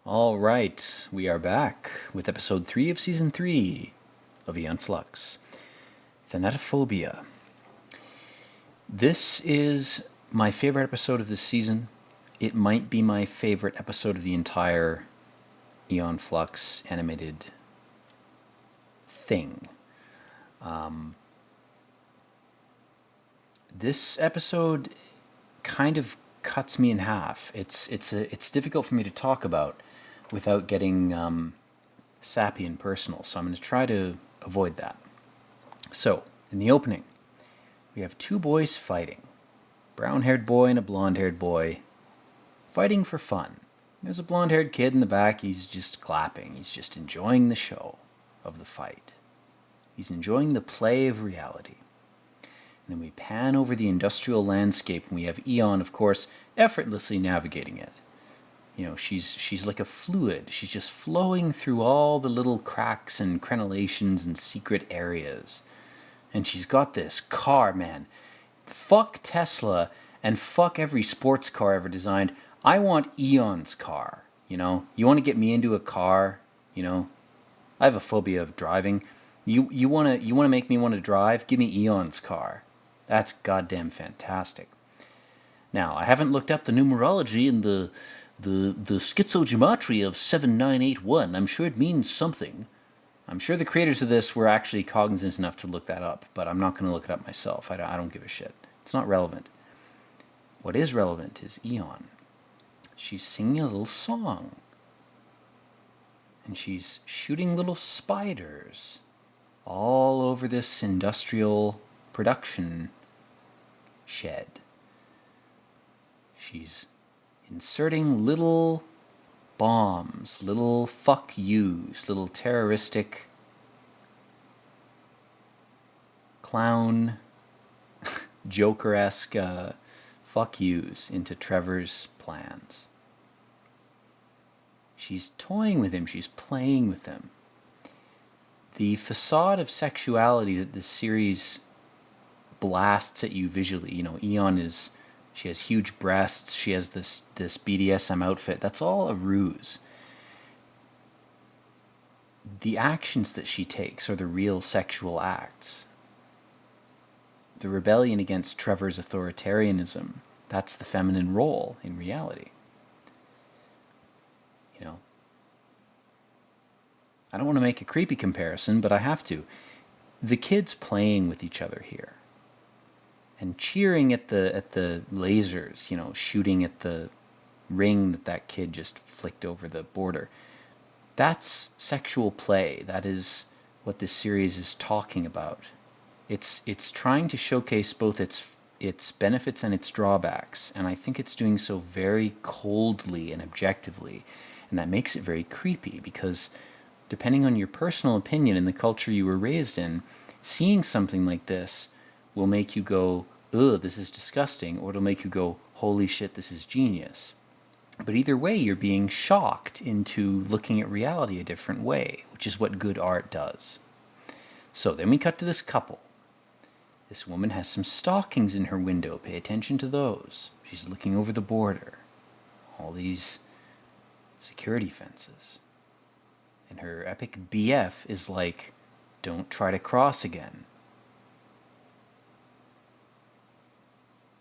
All right, we are back with episode 3 of season 3 of Aeon Flux. Thanatophobia. This is my favorite episode of this season. It might be my favorite episode of the entire Aeon Flux animated thing. This episode kind of cuts me in half. It's difficult for me to talk about without getting sappy and personal, so I'm going to try to avoid that. So, in the opening, we have two boys fighting. Brown-haired boy and a blonde-haired boy fighting for fun. There's a blonde-haired kid in the back. He's just clapping. He's just enjoying the show of the fight. He's enjoying the play of reality. And then we pan over the industrial landscape, and we have Aeon, of course, effortlessly navigating it. You know, she's like a fluid. She's just flowing through all the little cracks and crenellations and secret areas. And she's got this car, man. Fuck Tesla and fuck every sports car ever designed. I want Aeon's car, you know? You want to get me into a car, you know? I have a phobia of driving. You want to make me want to drive? Give me Aeon's car. That's goddamn fantastic. Now, I haven't looked up the numerology and the schizogematry of 7981. I'm sure it means something. I'm sure the creators of this were actually cognizant enough to look that up, but I'm not going to look it up myself. I don't give a shit. It's not relevant. What is relevant is Aeon. She's singing a little song. And she's shooting little spiders all over this industrial production shed. She's inserting little bombs, little fuck yous, little terroristic clown Joker-esque fuck yous into Trevor's plans. She's toying with him, she's playing with him. The facade of sexuality that this series blasts at you visually, you know, she has huge breasts, she has this BDSM outfit, that's all a ruse. The actions that she takes are the real sexual acts. The rebellion against Trevor's authoritarianism, that's the feminine role in reality. You know, I don't want to make a creepy comparison, but I have to. The kids playing with each other here and cheering at the lasers, you know, shooting at the ring that kid just flicked over the border. That's sexual play. That is what this series is talking about. It's trying to showcase both its benefits and its drawbacks, and I think it's doing so very coldly and objectively, and that makes it very creepy because depending on your personal opinion and the culture you were raised in, seeing something like this will make you go, ugh, this is disgusting, or it'll make you go, holy shit, this is genius. But either way, you're being shocked into looking at reality a different way, which is what good art does. So then we cut to this couple. This woman has some stockings in her window. Pay attention to those. She's looking over the border. All these security fences. And her epic BF is like, don't try to cross again.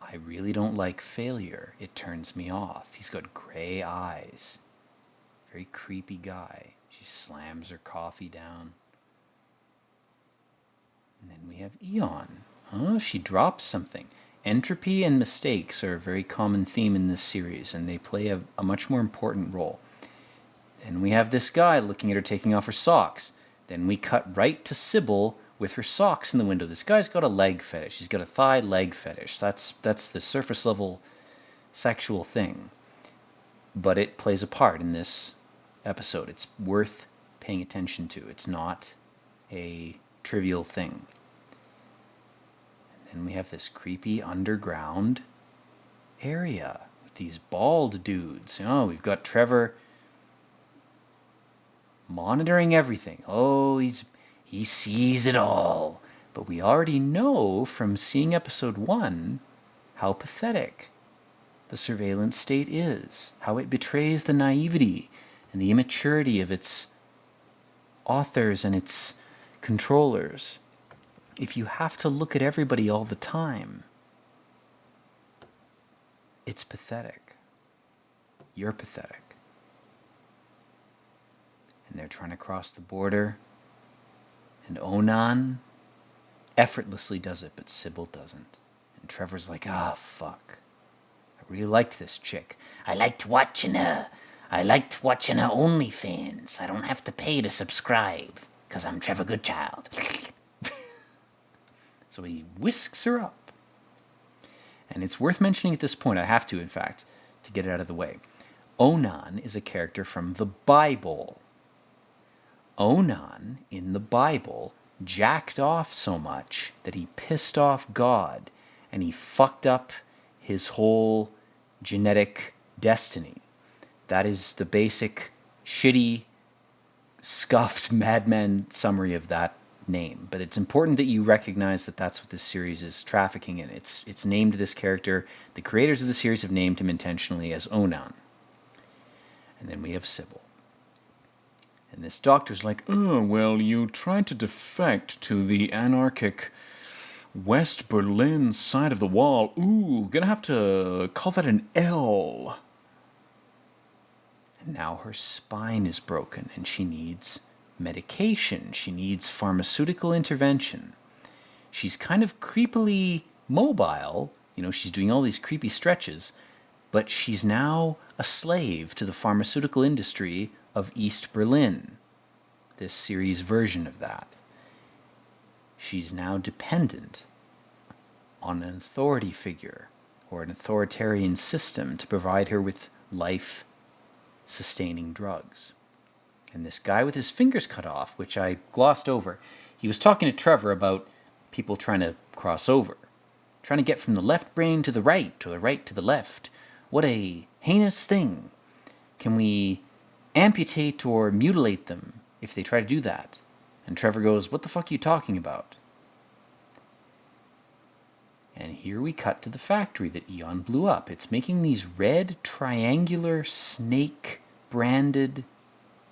I really don't like failure. It turns me off. He's got gray eyes. Very creepy guy. She slams her coffee down. And then we have Aeon. Oh, she drops something. Entropy and mistakes are a very common theme in this series, and they play a much more important role. Then we have this guy looking at her taking off her socks. Then we cut right to Sybil with her socks in the window. This guy's got a leg fetish. He's got a thigh leg fetish. That's the surface level sexual thing. But it plays a part in this episode. It's worth paying attention to. It's not a trivial thing. And then we have this creepy underground area with these bald dudes. Oh, we've got Trevor monitoring everything. Oh, he sees it all. But we already know from seeing episode 1 how pathetic the surveillance state is, how it betrays the naivety and the immaturity of its authors and its controllers, if you have to look at everybody all the time, it's pathetic. You're pathetic. And they're trying to cross the border, and Onan effortlessly does it, but Sybil doesn't. And Trevor's like, fuck. I really liked this chick. I liked watching her OnlyFans. I don't have to pay to subscribe, because I'm Trevor Goodchild. So he whisks her up. And it's worth mentioning at this point, I have to, in fact, to get it out of the way. Onan is a character from the Bible. Onan, in the Bible, jacked off so much that he pissed off God, and he fucked up his whole genetic destiny. That is the basic, shitty, scuffed madman summary of that name. But it's important that you recognize that that's what this series is trafficking in. It's named this character. The creators of the series have named him intentionally as Onan. And then we have Sybil. And this doctor's like, well, you tried to defect to the anarchic West Berlin side of the wall. Ooh, gonna have to call that an L. And now her spine is broken and she needs medication. She needs pharmaceutical intervention. She's kind of creepily mobile. You know, she's doing all these creepy stretches. But she's now a slave to the pharmaceutical industry of East Berlin, this series version of that. She's now dependent on an authority figure or an authoritarian system to provide her with life-sustaining drugs. And this guy with his fingers cut off, which I glossed over, he was talking to Trevor about people trying to cross over, trying to get from the left brain to the right, or the right to the left. What a heinous thing. Can we amputate or mutilate them if they try to do that? And Trevor goes, what the fuck are you talking about? And here we cut to the factory that Aeon blew up. It's making these red triangular snake-branded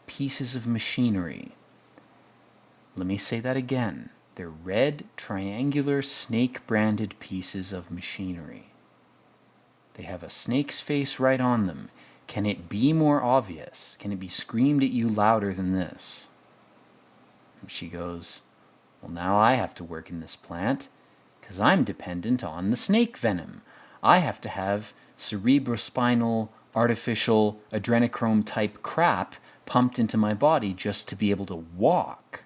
pieces of machinery. Let me say that again. They're red triangular snake-branded pieces of machinery. They have a snake's face right on them. Can it be more obvious? Can it be screamed at you louder than this? And she goes, well, now I have to work in this plant because I'm dependent on the snake venom. I have to have cerebrospinal, artificial, adrenochrome type crap pumped into my body just to be able to walk.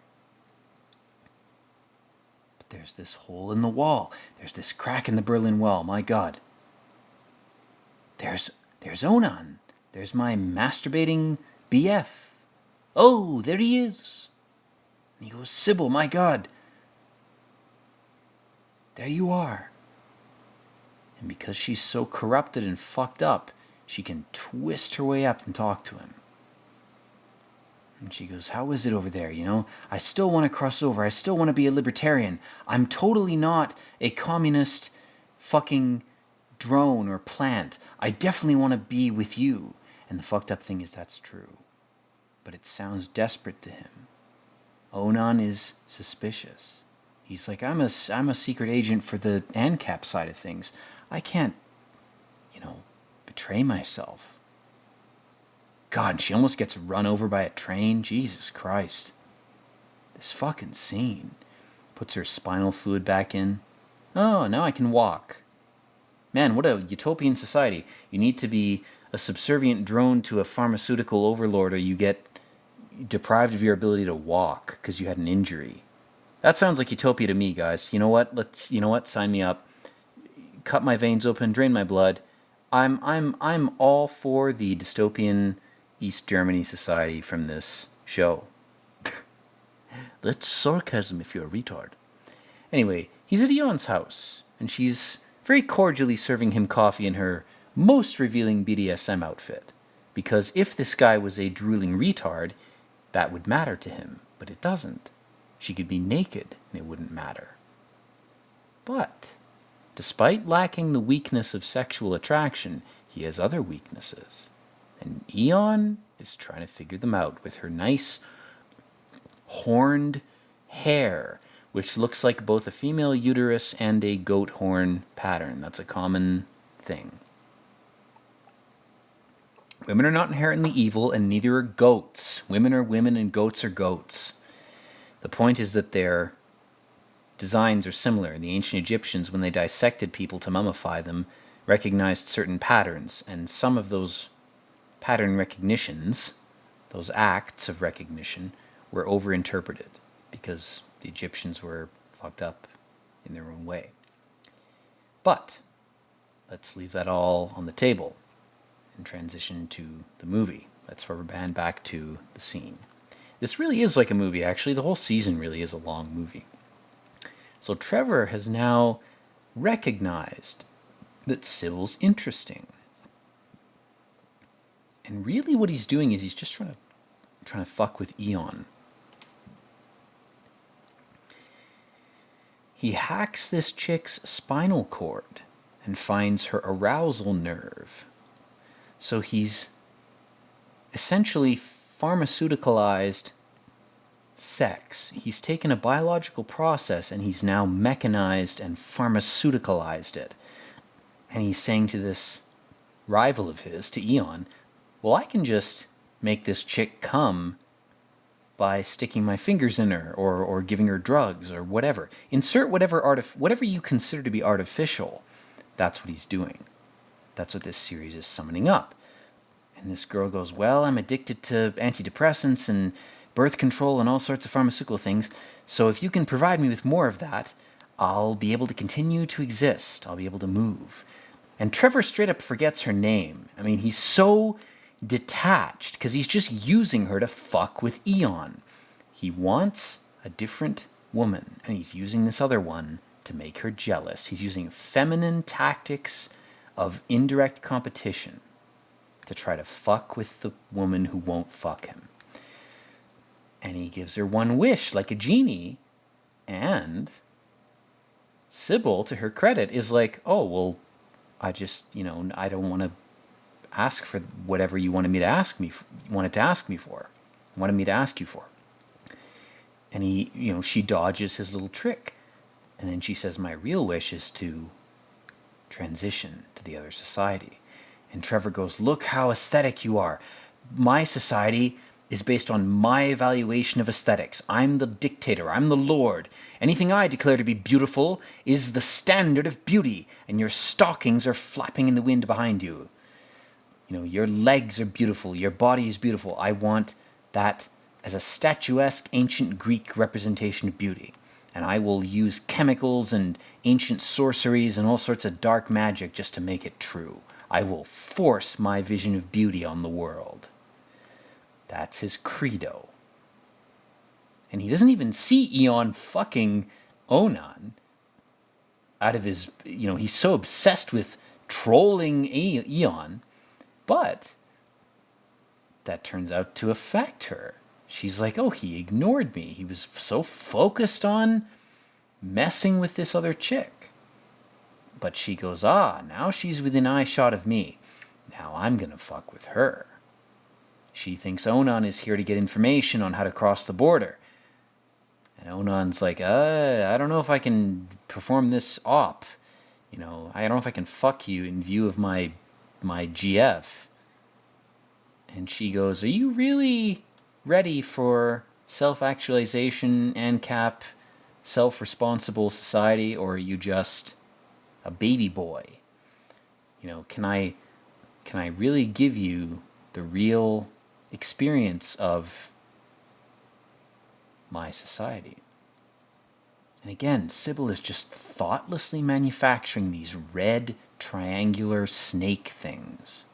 But there's this hole in the wall. There's this crack in the Berlin Wall. My God. There's Onan. There's my masturbating BF. Oh, there he is. And he goes, Sybil, my God. There you are. And because she's so corrupted and fucked up, she can twist her way up and talk to him. And she goes, how is it over there? You know, I still want to cross over. I still want to be a libertarian. I'm totally not a communist fucking drone or plant. I definitely want to be with you. And the fucked up thing is that's true. But it sounds desperate to him. Onan is suspicious. He's like, I'm a secret agent for the ANCAP side of things. I can't, betray myself. God, she almost gets run over by a train. Jesus Christ. This fucking scene. Puts her spinal fluid back in. Oh, now I can walk. Man, what a utopian society. You need to be a subservient drone to a pharmaceutical overlord or you get deprived of your ability to walk because you had an injury. That sounds like utopia to me, guys. You know what? Sign me up. Cut my veins open, drain my blood. I'm all for the dystopian East Germany society from this show. That's sarcasm if you're a retard. Anyway, he's at Aeon's house, and she's very cordially serving him coffee in her most revealing BDSM outfit. Because if this guy was a drooling retard, that would matter to him, but it doesn't. She could be naked, and it wouldn't matter. But, despite lacking the weakness of sexual attraction, he has other weaknesses. And Aeon, is trying to figure them out with her nice horned hair, which looks like both a female uterus and a goat horn pattern. That's a common thing. Women are not inherently evil, and neither are goats. Women are women, and goats are goats. The point is that their designs are similar. The ancient Egyptians, when they dissected people to mummify them, recognized certain patterns, and some of those pattern recognitions, those acts of recognition, were overinterpreted because the Egyptians were fucked up in their own way. But let's leave that all on the table and transition to the movie. Let's rubber band back to the scene. This really is like a movie, actually. The whole season really is a long movie. So Trevor has now recognized that Sybil's interesting. And really what he's doing is he's just trying to fuck with Aeon. He hacks this chick's spinal cord and finds her arousal nerve. So he's essentially pharmaceuticalized sex. He's taken a biological process and he's now mechanized and pharmaceuticalized it. And he's saying to this rival of his, to Aeon, well, I can just make this chick come by sticking my fingers in her or giving her drugs or whatever. Insert whatever you consider to be artificial. That's what he's doing. That's what this series is summoning up. And this girl goes, well, I'm addicted to antidepressants and birth control and all sorts of pharmaceutical things, so if you can provide me with more of that, I'll be able to continue to exist. I'll be able to move. And Trevor straight up forgets her name. I mean, he's so detached because he's just using her to fuck with Aeon. He wants a different woman, and he's using this other one to make her jealous. He's using feminine tactics of indirect competition to try to fuck with the woman who won't fuck him. And he gives her one wish, like a genie, and Sybil, to her credit, is like, oh, well, I just, I don't want to ask for whatever you wanted me to ask me for. Wanted me to ask you for. And he, she dodges his little trick. And then she says, my real wish is to transition to the other society. And Trevor goes, look how aesthetic you are. My society is based on my evaluation of aesthetics. I'm the dictator. I'm the lord. Anything I declare to be beautiful is the standard of beauty, and your stockings are flapping in the wind behind you. Your legs are beautiful. Your body is beautiful. I want that as a statuesque ancient Greek representation of beauty. And I will use chemicals and ancient sorceries and all sorts of dark magic just to make it true. I will force my vision of beauty on the world. That's his credo. And he doesn't even see Aeon fucking Onan out of his, he's so obsessed with trolling Aeon, but that turns out to affect her. She's like, oh, he ignored me. He was so focused on messing with this other chick. But she goes, now she's within eye shot of me. Now I'm going to fuck with her. She thinks Onan is here to get information on how to cross the border. And Onan's like, I don't know if I can perform this op. I don't know if I can fuck you in view of my GF. And she goes, are you really ready for self-actualization, ANCAP, self-responsible society, or are you just a baby boy? Can I really give you the real experience of my society? And again, Sybil is just thoughtlessly manufacturing these red triangular snake things.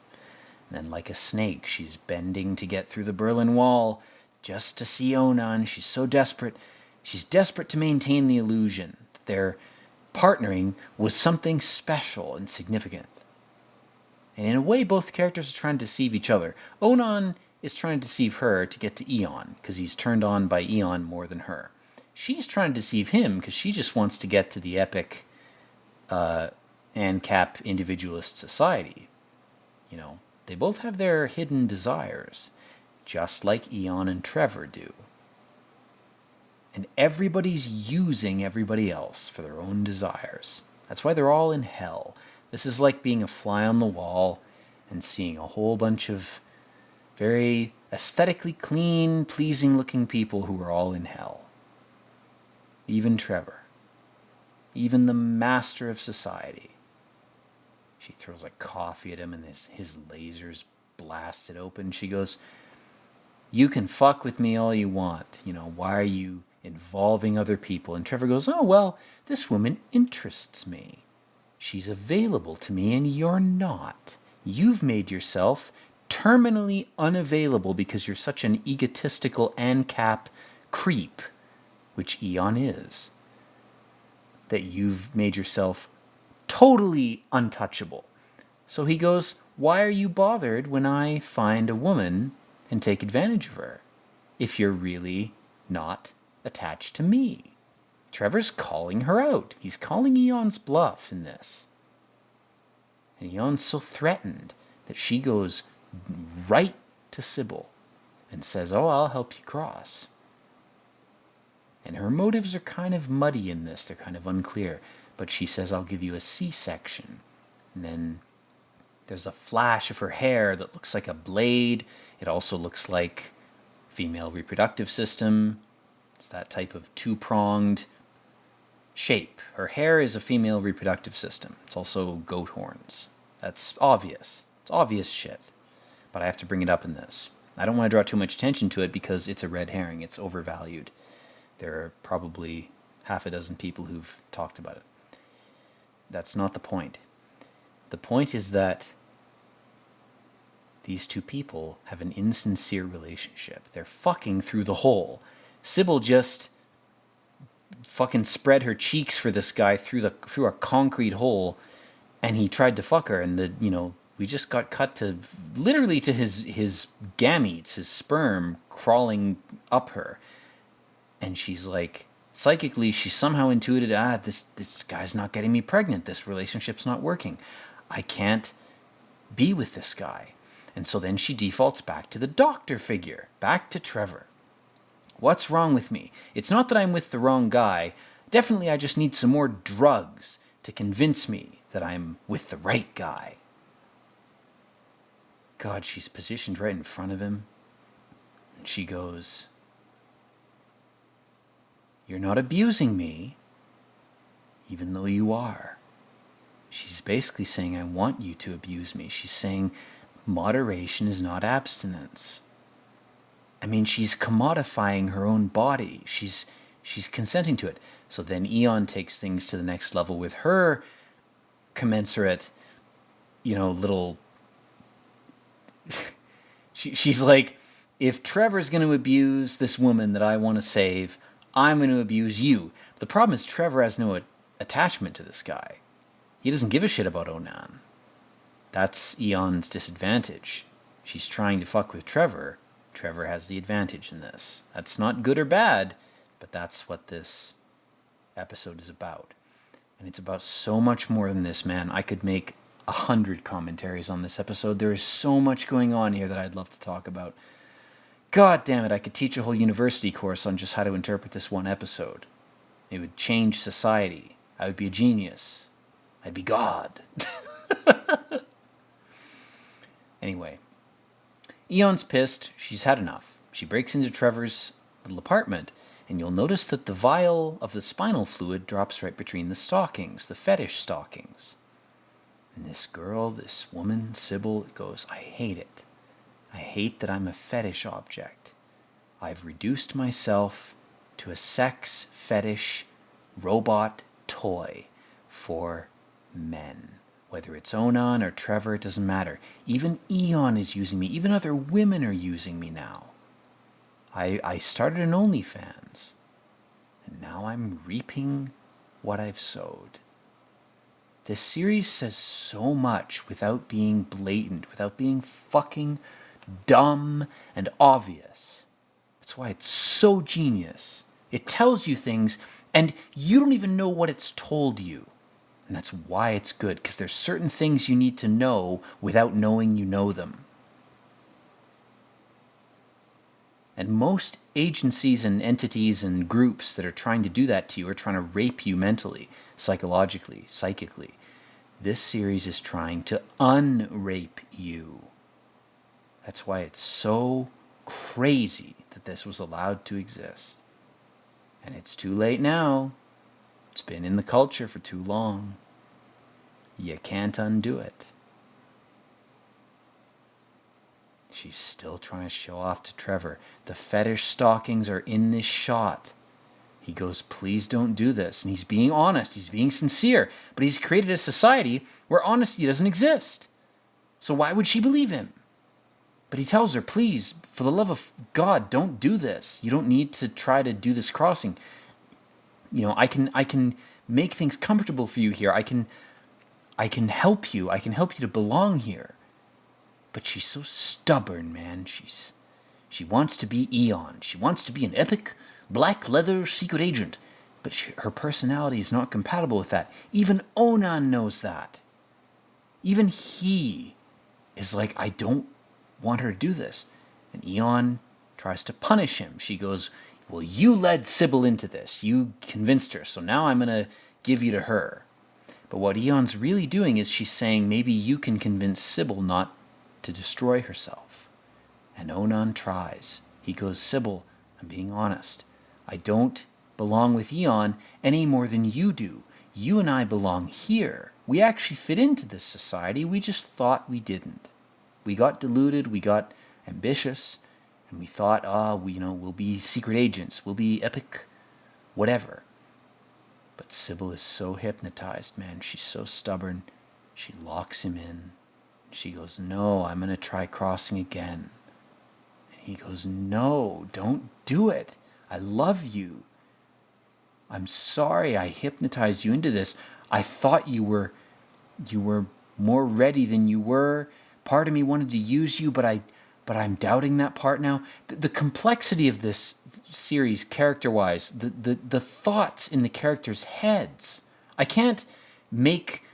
And then like a snake, she's bending to get through the Berlin Wall just to see Onan. She's so desperate. She's desperate to maintain the illusion that their partnering was something special and significant. And in a way, both characters are trying to deceive each other. Onan is trying to deceive her to get to Aeon, because he's turned on by Aeon more than her. She's trying to deceive him because she just wants to get to the epic ANCAP individualist society. They both have their hidden desires. just like Aeon and Trevor do. And everybody's using everybody else for their own desires. That's why they're all in hell. This is like being a fly on the wall and seeing a whole bunch of very aesthetically clean, pleasing-looking people who are all in hell. Even Trevor. Even the master of society. She throws like coffee at him and his lasers blasted open. She goes, "You can fuck with me all you want. Why are you involving other people?" And Trevor goes, "Oh, well, this woman interests me. She's available to me and you're not. You've made yourself terminally unavailable because you're such an egotistical ANCAP creep, which Aeon is, that you've made yourself totally untouchable." So he goes, "Why are you bothered when I find a woman and take advantage of her, if you're really not attached to me?" Trevor's calling her out. He's calling Aeon's bluff in this. And Aeon's so threatened that she goes right to Sybil and says, "Oh, I'll help you cross." And her motives are kind of muddy in this. They're kind of unclear. But she says, "I'll give you a C-section." And then there's a flash of her hair that looks like a blade. It also looks like female reproductive system. It's that type of two-pronged shape. Her hair is a female reproductive system. It's also goat horns. That's obvious. It's obvious shit. But I have to bring it up in this. I don't want to draw too much attention to it because it's a red herring. It's overvalued. There are probably half a dozen people who've talked about it. That's not the point. The point is that these two people have an insincere relationship. They're fucking through the hole. Sybil just fucking spread her cheeks for this guy through a concrete hole, and he tried to fuck her, and we just got cut to literally to his gametes, his sperm crawling up her. And she's like, psychically, she somehow intuited, this guy's not getting me pregnant. This relationship's not working. I can't be with this guy. And so then she defaults back to the doctor figure, back to Trevor. What's wrong with me? It's not that I'm with the wrong guy. Definitely I just need some more drugs to convince me that I'm with the right guy. God, she's positioned right in front of him. And she goes, "You're not abusing me, even though you are." She's basically saying, "I want you to abuse me." She's saying moderation is not abstinence. I mean, she's commodifying her own body. She's consenting to it. So then Aeon takes things to the next level with her commensurate, little... she's like, if Trevor's going to abuse this woman that I want to save, I'm going to abuse you. The problem is Trevor has no attachment to this guy. He doesn't give a shit about Onan. That's Aeon's disadvantage. She's trying to fuck with Trevor. Trevor has the advantage in this. That's not good or bad, but that's what this episode is about. And it's about so much more than this, man. I could make 100 commentaries on this episode. There is so much going on here that I'd love to talk about. God damn it, I could teach a whole university course on just how to interpret this one episode. It would change society. I would be a genius. I'd be God. Anyway, Aeon's pissed. She's had enough. She breaks into Trevor's little apartment, and you'll notice that the vial of the spinal fluid drops right between the stockings, the fetish stockings. And this girl, this woman, Sybil, goes, "I hate it. I hate that I'm a fetish object. I've reduced myself to a sex fetish robot toy for men. Whether it's Onan or Trevor, it doesn't matter. Even Aeon is using me. Even other women are using me now. I started an OnlyFans, and now I'm reaping what I've sowed." This series says so much without being blatant, without being fucking dumb and obvious. That's why it's so genius. It tells you things, and you don't even know what it's told you. And that's why it's good, because there's certain things you need to know without knowing you know them. And most agencies and entities and groups that are trying to do that to you are trying to rape you mentally, psychologically, psychically. This series is trying to unrape you. That's why it's so crazy that this was allowed to exist. And it's too late now. It's been in the culture for too long. You can't undo it. She's still trying to show off to Trevor. The fetish stockings are in this shot. He goes, please don't do this. And he's being honest. He's being sincere. But he's created a society where honesty doesn't exist. So why would she believe him? But he tells her, please, for the love of God, don't do this. You don't need to try to do this crossing. You know, I can make things comfortable for you here. I can help you. I can help you to belong here. But she's so stubborn, man. She wants to be Aeon. She wants to be an epic, black leather secret agent. But her personality is not compatible with that. Even Onan knows that. Even he is like, I don't want her to do this. And Aeon tries to punish him. She goes, well, you led Sybil into this. You convinced her. So now I'm going to give you to her. But what Aeon's really doing is she's saying, maybe you can convince Sybil not to destroy herself. And Onan tries. He goes, Sybil, I'm being honest. I don't belong with Aeon any more than you do. You and I belong here. We actually fit into this society. We just thought we didn't. We got deluded. We got ambitious. And we thought, we'll be secret agents. We'll be epic whatever. But Sybil is so hypnotized, man. She's so stubborn. She locks him in. She goes, no, I'm going to try crossing again. And he goes, no, don't do it. I love you. I'm sorry I hypnotized you into this. I thought you were more ready than you were. Part of me wanted to use you, but I'm doubting that part now. The complexity of this series, character-wise, the thoughts in the characters' heads. I can't make,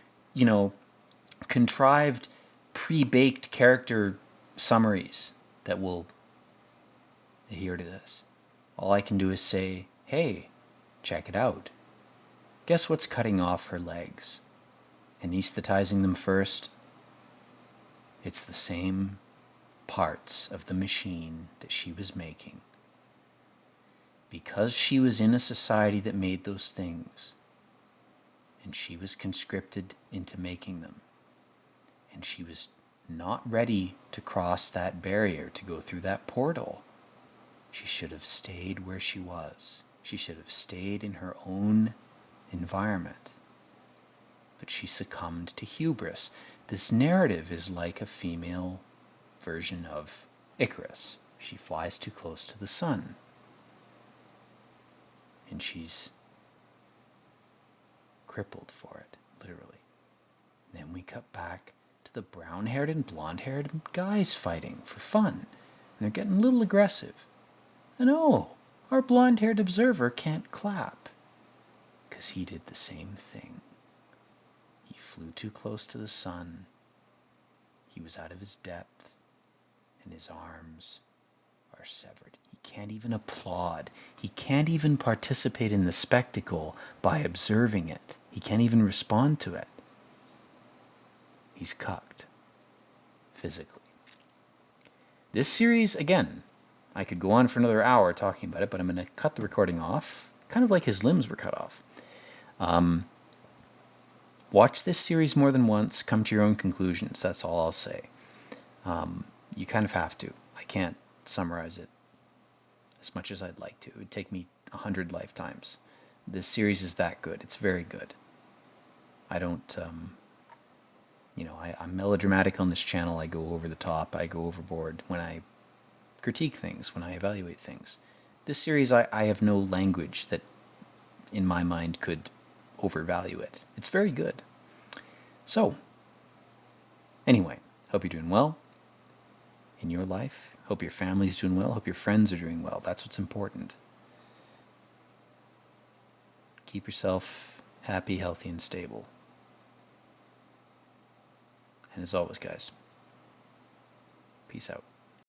contrived, pre-baked character summaries that will adhere to this. All I can do is say, hey, check it out. Guess what's cutting off her legs? Anesthetizing them first? It's the same parts of the machine that she was making. Because she was in a society that made those things, and she was conscripted into making them, and she was not ready to cross that barrier, to go through that portal, she should have stayed where she was. She should have stayed in her own environment. But she succumbed to hubris. This narrative is like a female version of Icarus. She flies too close to the sun. And she's crippled for it, literally. Then we cut back to the brown-haired and blonde-haired guys fighting for fun. And they're getting a little aggressive. And our blonde-haired observer can't clap, because he did the same thing. He flew too close to the sun. He was out of his depth, and his arms are severed. He can't even applaud. He can't even participate in the spectacle by observing it. He can't even respond to it. He's cucked, physically. This series, again, I could go on for another hour talking about it, but I'm going to cut the recording off, kind of like his limbs were cut off. Watch this series more than once, come to your own conclusions, that's all I'll say. You kind of have to. I can't summarize it as much as I'd like to. It would take me 100 lifetimes. This series is that good. It's very good. I don't, I'm melodramatic on this channel. I go over the top. I go overboard when I critique things, when I evaluate things. This series, I have no language that, in my mind, could overvalue it. It's very good. So, anyway, hope you're doing well in your life. Hope your family's doing well. Hope your friends are doing well. That's what's important. Keep yourself happy, healthy, and stable. And as always, guys, peace out.